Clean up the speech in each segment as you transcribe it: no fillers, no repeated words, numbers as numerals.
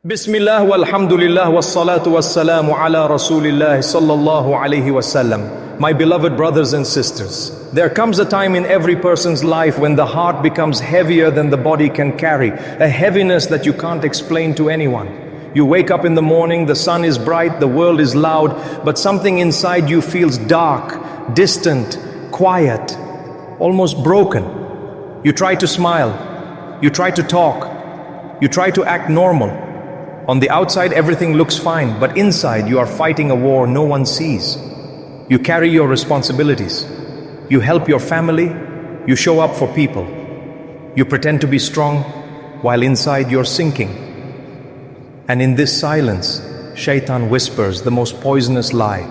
Bismillah walhamdulillah wassalatu wassalamu ala rasulillah sallallahu alayhi wasallam. My beloved brothers and sisters, there comes a time in every person's life when the heart becomes heavier than the body can carry, a heaviness that you can't explain to anyone. You wake up in the morning, the sun is bright, the world is loud, but something inside you feels dark, distant, quiet, almost broken. You try to smile, you try to talk, you try to act normal. On the outside, everything looks fine, but inside you are fighting a war no one sees. You carry your responsibilities. You help your family. You show up for people. You pretend to be strong, while inside you're sinking. And in this silence, Shaitan whispers the most poisonous lie.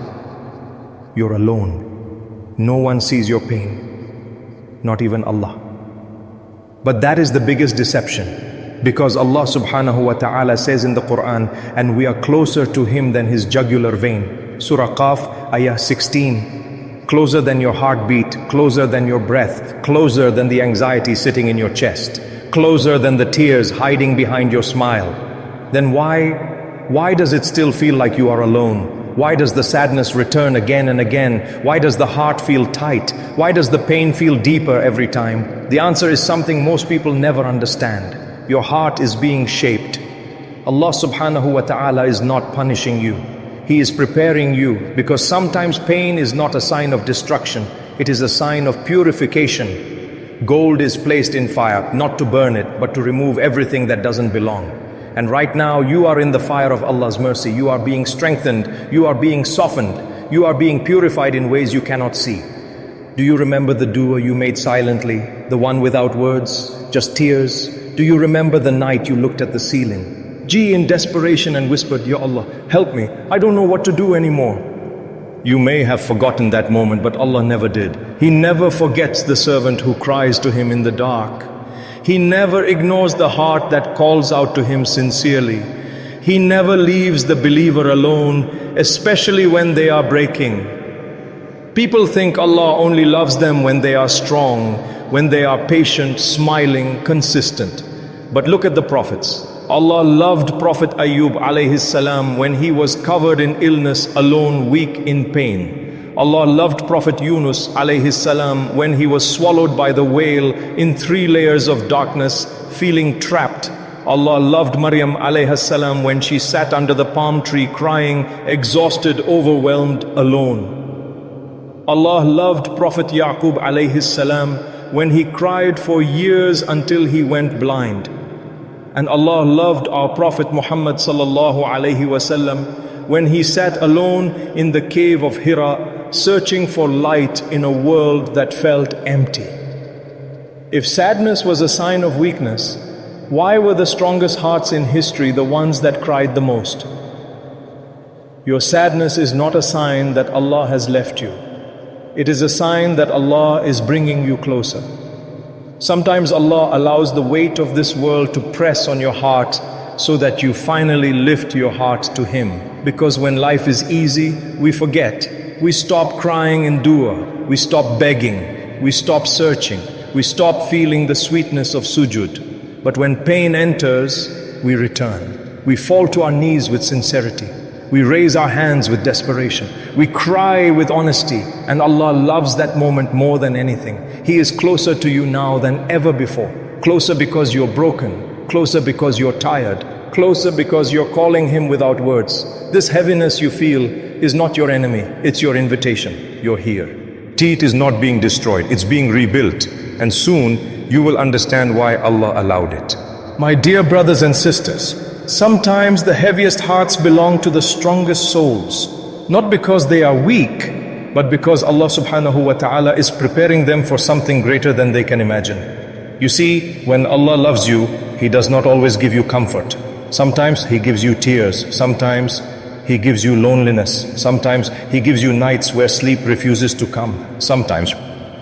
You're alone. No one sees your pain, not even Allah. But that is the biggest deception. Because Allah Subhānahu wa ta'ala says in the Quran, and we are closer to Him than His jugular vein. Surah Qaf, Ayah 16. Closer than your heartbeat, closer than your breath, closer than the anxiety sitting in your chest, closer than the tears hiding behind your smile. Then why does it still feel like you are alone? Why does the sadness return again and again? Why does the heart feel tight? Why does the pain feel deeper every time? The answer is something most people never understand. Your heart is being shaped. Allah Subhānahu wa ta'ala is not punishing you. He is preparing you, because sometimes pain is not a sign of destruction. It is a sign of purification. Gold is placed in fire, not to burn it, but to remove everything that doesn't belong. And right now you are in the fire of Allah's mercy. You are being strengthened. You are being softened. You are being purified in ways you cannot see. Do you remember the dua you made silently? The one without words, just tears? Do you remember the night you looked at the ceiling, in desperation, and whispered, Ya Allah, help me, I don't know what to do anymore? You may have forgotten that moment, but Allah never did. He never forgets the servant who cries to Him in the dark. He never ignores the heart that calls out to Him sincerely. He never leaves the believer alone, especially when they are breaking. People think Allah only loves them when they are strong, when they are patient, smiling, consistent. But look at the prophets. Allah loved Prophet Alayhimus-salām when he was covered in illness, alone, weak, in pain. Allah loved Prophet Yunus Alayhimus-salām when he was swallowed by the whale in 3 layers of darkness, feeling trapped. Allah loved Maryam Alayhimus-salām when she sat under the palm tree crying, exhausted, overwhelmed, alone. Allah loved Prophet Yaqub Alayhimus-salām when he cried for years until he went blind. And Allah loved our Prophet Muhammad sallallahu alayhi wasallam when he sat alone in the cave of Hira, searching for light in a world that felt empty. If sadness was a sign of weakness, why were the strongest hearts in history the ones that cried the most? Your sadness is not a sign that Allah has left you. It is a sign that Allah is bringing you closer. Sometimes Allah allows the weight of this world to press on your heart so that you finally lift your heart to Him. Because when life is easy, we forget. We stop crying in dua. We stop begging. We stop searching. We stop feeling the sweetness of sujud. But when pain enters, we return. We fall to our knees with sincerity. We raise our hands with desperation. We cry with honesty, and Allah loves that moment more than anything. He is closer to you now than ever before. Closer because you're broken. Closer because you're tired. Closer because you're calling Him without words. This heaviness you feel is not your enemy. It's your invitation. You're here. Teeth is not being destroyed. It's being rebuilt. And soon you will understand why Allah allowed it. My dear brothers and sisters, sometimes the heaviest hearts belong to the strongest souls, not because they are weak, but because Allah Subhānahu wa ta'ala is preparing them for something greater than they can imagine. You see, when Allah loves you, He does not always give you comfort. Sometimes He gives you tears. Sometimes He gives you loneliness. Sometimes He gives you nights where sleep refuses to come. Sometimes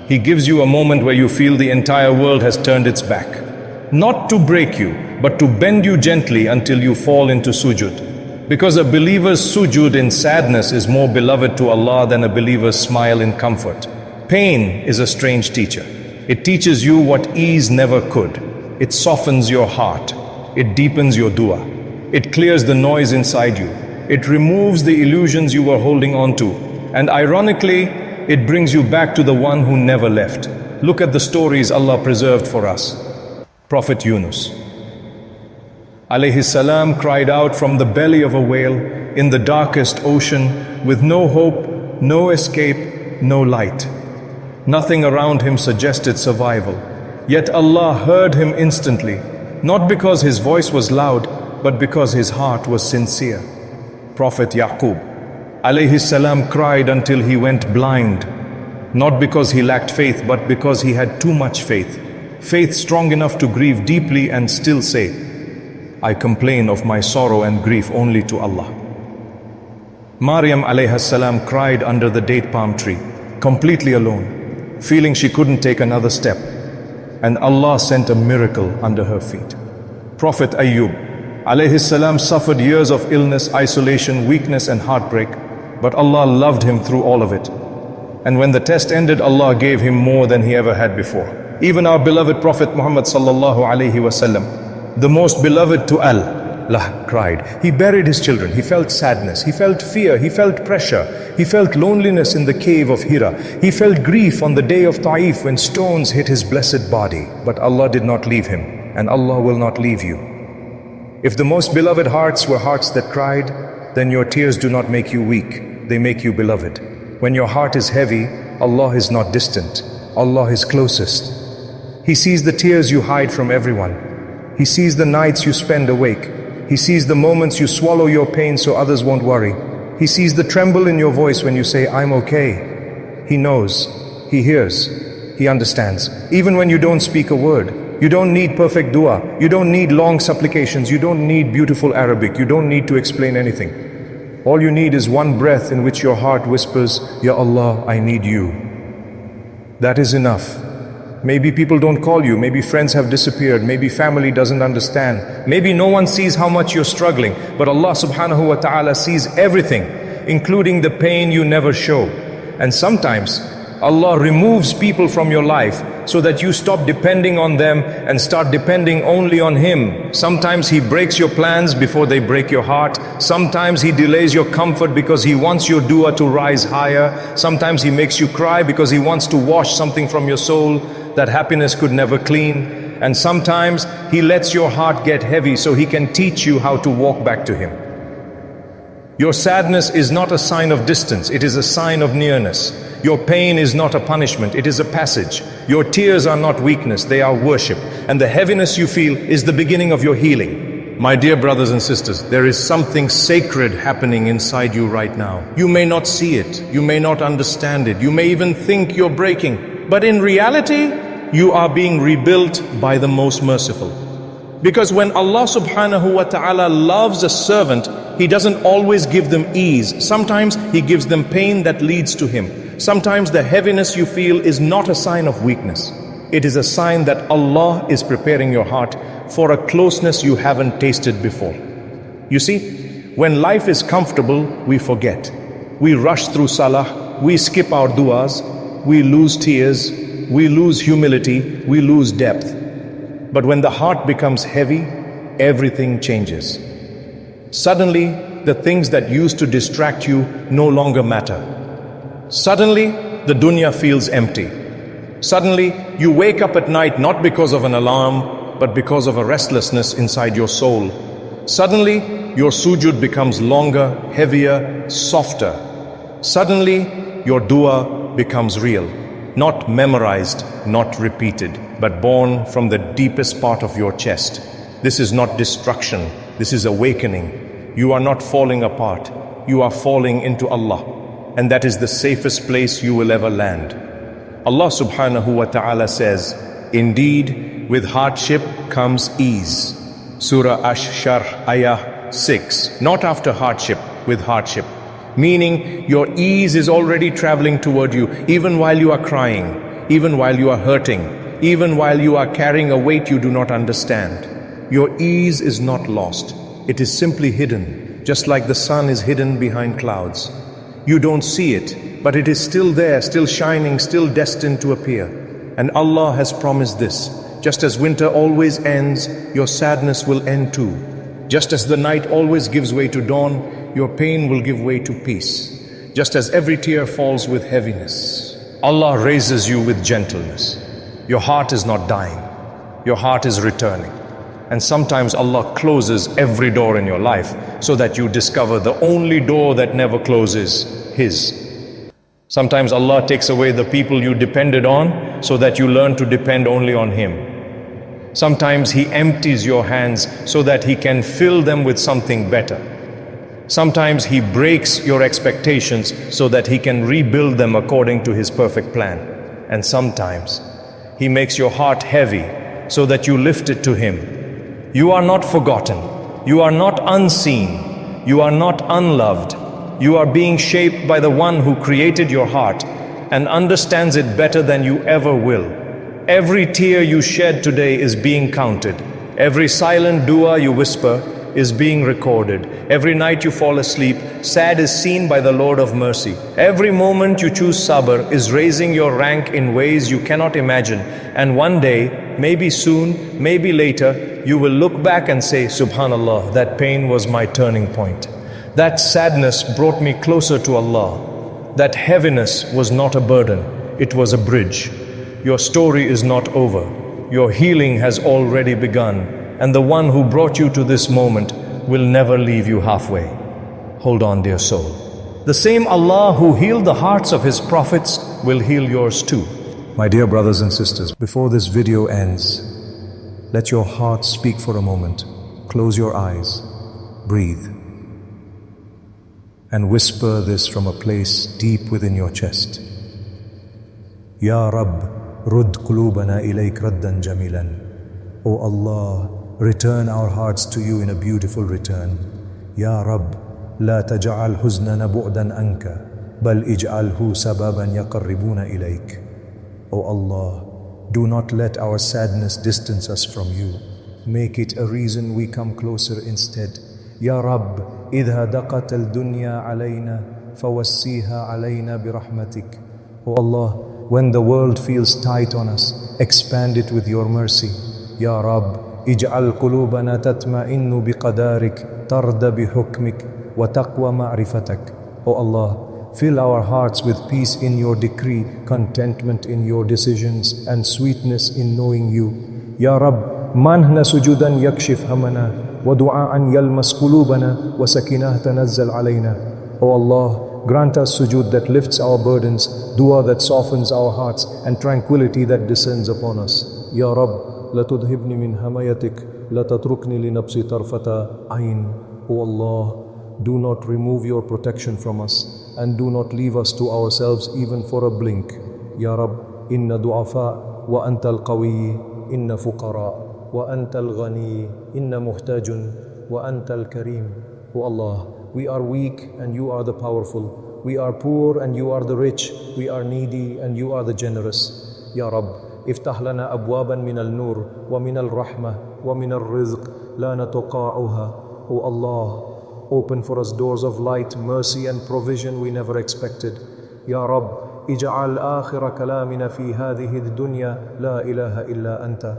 He gives you a moment where you feel the entire world has turned its back. Not to break you, but to bend you gently until you fall into sujud. Because a believer's sujud in sadness is more beloved to Allah than a believer's smile in comfort. Pain is a strange teacher. It teaches you what ease never could. It softens your heart. It deepens your dua. It clears the noise inside you. It removes the illusions you were holding on to. And ironically, it brings you back to the one who never left. Look at the stories Allah preserved for us. Prophet Yunus Alayhi-salām cried out from the belly of a whale in the darkest ocean with no hope, no escape, no light. Nothing around him suggested survival. Yet Allah heard him instantly, not because his voice was loud, but because his heart was sincere. Prophet Yaqub Alayhi-salām cried until he went blind, not because he lacked faith, but because he had too much faith. Faith strong enough to grieve deeply and still say, I complain of my sorrow and grief only to Allah. Maryam alayhi-salām cried under the date palm tree, completely alone, feeling she couldn't take another step. And Allah sent a miracle under her feet. Prophet Ayyub alayhi-salām suffered years of illness, isolation, weakness and heartbreak, but Allah loved him through all of it. And when the test ended, Allah gave him more than he ever had before. Even our beloved Prophet Muhammad sallallahu alayhi wasallam, the most beloved to Allah, cried. He buried his children. He felt sadness. He felt fear. He felt pressure. He felt loneliness in the cave of Hira. He felt grief on the day of Ta'if when stones hit his blessed body. But Allah did not leave him, and Allah will not leave you. If the most beloved hearts were hearts that cried, then your tears do not make you weak. They make you beloved. When your heart is heavy, Allah is not distant. Allah is closest. He sees the tears you hide from everyone. He sees the nights you spend awake. He sees the moments you swallow your pain so others won't worry. He sees the tremble in your voice when you say, I'm okay. He knows. He hears. He understands. Even when you don't speak a word. You don't need perfect dua. You don't need long supplications. You don't need beautiful Arabic. You don't need to explain anything. All you need is one breath in which your heart whispers, Ya Allah, I need you. That is enough. Maybe people don't call you, maybe friends have disappeared, maybe family doesn't understand, maybe no one sees how much you're struggling, but Allah subhanahu wa ta'ala sees everything, including the pain you never show. And sometimes Allah removes people from your life so that you stop depending on them and start depending only on Him. Sometimes He breaks your plans before they break your heart. Sometimes He delays your comfort because He wants your dua to rise higher. Sometimes He makes you cry because He wants to wash something from your soul that happiness could never clean. And sometimes He lets your heart get heavy so He can teach you how to walk back to Him. Your sadness is not a sign of distance, it is a sign of nearness. Your pain is not a punishment, it is a passage. Your tears are not weakness, they are worship. And the heaviness you feel is the beginning of your healing. My dear brothers and sisters, there is something sacred happening inside you right now. You may not see it, you may not understand it, you may even think you're breaking. But in reality, you are being rebuilt by the most merciful. Because when Allah subhanahu wa ta'ala loves a servant, He doesn't always give them ease. Sometimes He gives them pain that leads to Him. Sometimes the heaviness you feel is not a sign of weakness. It is a sign that Allah is preparing your heart for a closeness you haven't tasted before. You see, when life is comfortable, we forget. We rush through salah, we skip our du'as, we lose tears, we lose humility, we lose depth. But when the heart becomes heavy, everything changes. Suddenly, the things that used to distract you no longer matter. Suddenly, the dunya feels empty. Suddenly, you wake up at night not because of an alarm, but because of a restlessness inside your soul. Suddenly, your sujud becomes longer, heavier, softer. Suddenly, your dua becomes real. Not memorized, not repeated, but born from the deepest part of your chest. This is not destruction, this is awakening. You are not falling apart, you are falling into Allah. And that is the safest place you will ever land. Allah subhanahu wa ta'ala says, indeed, with hardship comes ease. Surah Ash-Sharh, Ayah 6. Not after hardship, with hardship. Meaning, your ease is already traveling toward you, even while you are crying, even while you are hurting, even while you are carrying a weight you do not understand. Your ease is not lost. It is simply hidden, just like the sun is hidden behind clouds. You don't see it, but it is still there, still shining, still destined to appear. And Allah has promised this. Just as winter always ends, your sadness will end too. Just as the night always gives way to dawn, your pain will give way to peace. Just as every tear falls with heaviness, Allah raises you with gentleness. Your heart is not dying. Your heart is returning. And sometimes Allah closes every door in your life so that you discover the only door that never closes, His. Sometimes Allah takes away the people you depended on so that you learn to depend only on Him. Sometimes He empties your hands so that He can fill them with something better. Sometimes He breaks your expectations so that He can rebuild them according to His perfect plan. And sometimes He makes your heart heavy so that you lift it to Him. You are not forgotten. You are not unseen. You are not unloved. You are being shaped by the one who created your heart and understands it better than you ever will. Every tear you shed today is being counted. Every silent dua you whisper is being recorded. Every night you fall asleep, sad is seen by the Lord of mercy. Every moment you choose sabr is raising your rank in ways you cannot imagine. And one day, maybe soon, maybe later, you will look back and say, Subhanallah, that pain was my turning point. That sadness brought me closer to Allah. That heaviness was not a burden, it was a bridge. Your story is not over. Your healing has already begun. And the one who brought you to this moment will never leave you halfway. Hold on, dear soul. The same Allah who healed the hearts of His prophets will heal yours too. My dear brothers and sisters, before this video ends, let your heart speak for a moment. Close your eyes, breathe, and whisper this from a place deep within your chest. Ya Rabb, Rudd qulubana ilayk raddan jamilan. O Allah, return our hearts to you in a beautiful return. Ya Rabb, la taj'al huznana bu'dan anka, bal ij'alhu sababan yaqarribuna ilayk. O Allah, do not let our sadness distance us from you. Make it a reason we come closer instead. Ya Rabb, idha daqat al-dunya alayna, fawassiha alayna birahmatik. O Allah, when the world feels tight on us, expand it with your mercy. Ya Rabb, ij'al qulubana tatma'innu biqadarik, tarda bihukmik, wa taqwa ma'rifatak. O Allah, fill our hearts with peace in your decree, contentment in your decisions, and sweetness in knowing you. Ya Rabb, manhna sujudan yakshif hamana, wa du'a'an yalmas qulubana, wa sakinah tanazzal alayna. O Allah, grant us sujood that lifts our burdens, dua that softens our hearts, and tranquility that descends upon us. Ya Rabb, la tudhibni min hamayatik, la tatrukni li nafsi tarfata ayn. O Allah, do not remove your protection from us, and do not leave us to ourselves even for a blink. Ya Rabb, inna du'afa wa anta al-qawi, inna fuqara, wa anta al-ghani, inna muhtajun, wa anta al-kareem. O Allah, we are weak and you are the powerful. We are poor and you are the rich. We are needy and you are the generous. Ya Rabb, iftah lana abwaban min al-nur wa min al-rahmah wa min al-rizq la natuqa'uha. O Allah, open for us doors of light, mercy and provision we never expected. Ya Rabb, ij'al akhira kalamina fi hadhihi ad-dunya la ilaha illa anta.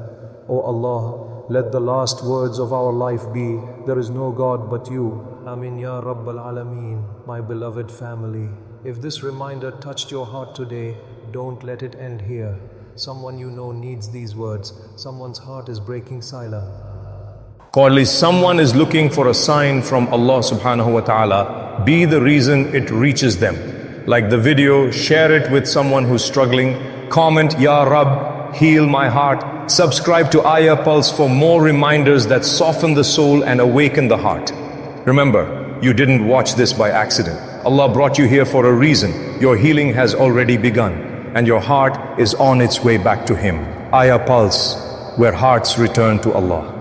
O Allah, let the last words of our life be, there is no God but you. Amin ya Rabbal Alameen. My beloved family, if this reminder touched your heart today, don't let it end here. Someone you know needs these words. Someone's heart is breaking silent. Clearly, someone is looking for a sign from Allah Subhānahu wa ta'ala. Be the reason it reaches them. Like the video, share it with someone who's struggling. Comment, Ya Rabb, heal my heart. Subscribe to Ayah Pulse for more reminders that soften the soul and awaken the heart. Remember, you didn't watch this by accident. Allah brought you here for a reason. Your healing has already begun, and your heart is on its way back to Him. Ayah Pulse, where hearts return to Allah.